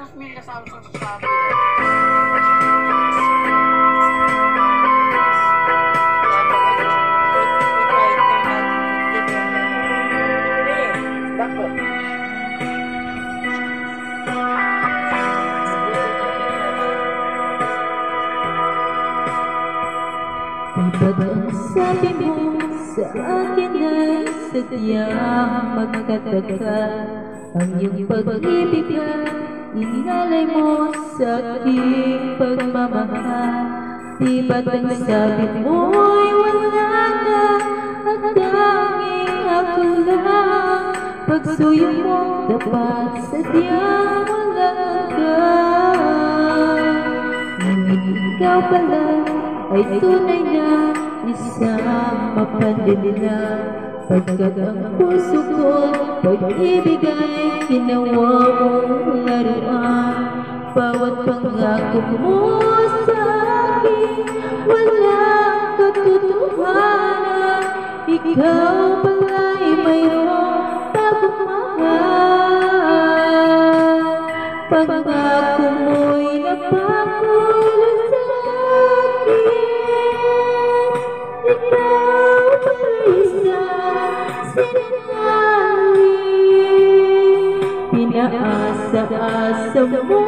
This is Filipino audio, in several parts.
Tapos may kasama sa sasabi. Kapag ang sabi mo sa akin ay sadyang magkataka, ang iyong pag-ibig ay inalay mo sa aking pagmamahal. Di ba't ang sabi mo'y wala na at tanging ako lang? Pagsuyo mo dapat sadyang walang hanggan. Ngunit ikaw pala ay tunay na isang mapanlila, pagkat ang puso ko pag-ibig ay ginawa mong laruan. Bawat pangako mo sa akin walang katotohanan. Ikaw pala'y mayroong pagmamahal. Pangako mo'y napakulusan. Ikaw pa'y isang sinungaling. Pinaasa-asa mo,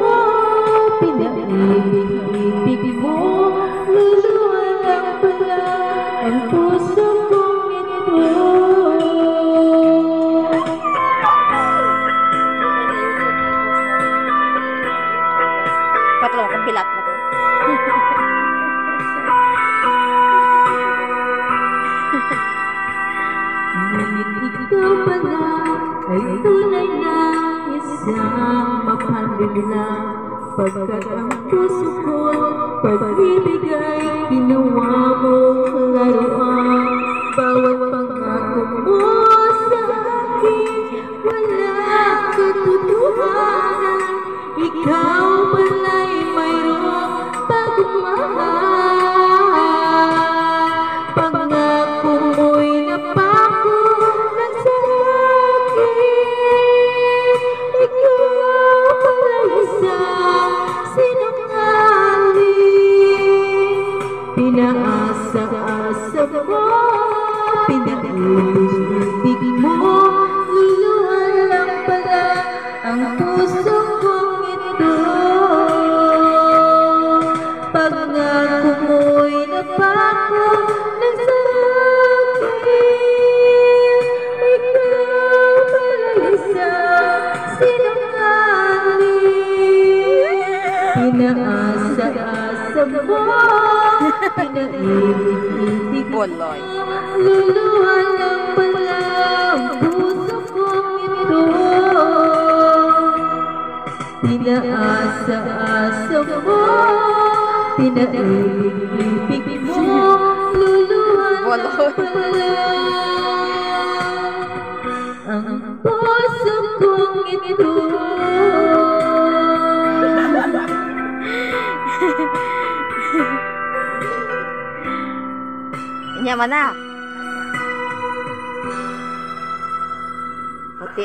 pinaibig-ibig mo, luluwa lang pala ang puso kong ito. Patlo, kung bilat na po. Ngunit ikaw pala ay tunay na isang mapanlila, pagkat ang puso ko pag-ibig ay ginawa mong laruan. Bawat pangako mo sa akin walang katotohanan. Ikaw pala'y mayroong pagmamahal. Pangako mo'y napako ng sa akin. Ikaw pala'y isang sinungaling. Pinaasa-asa mo, pinaibig mo, luluhan lang pala ang puso kong ito. Pangako mo'y napako ng sa akin. Ikaw pala'y isang sinungaling. Pinaasa-asa mo, pinaibig mo, luluhan lang pala ang puso kong ito. Pinaasa-asa mo, pinaibig mo, luluhan lang pala ang puso kong ito. Nyaman na. Puti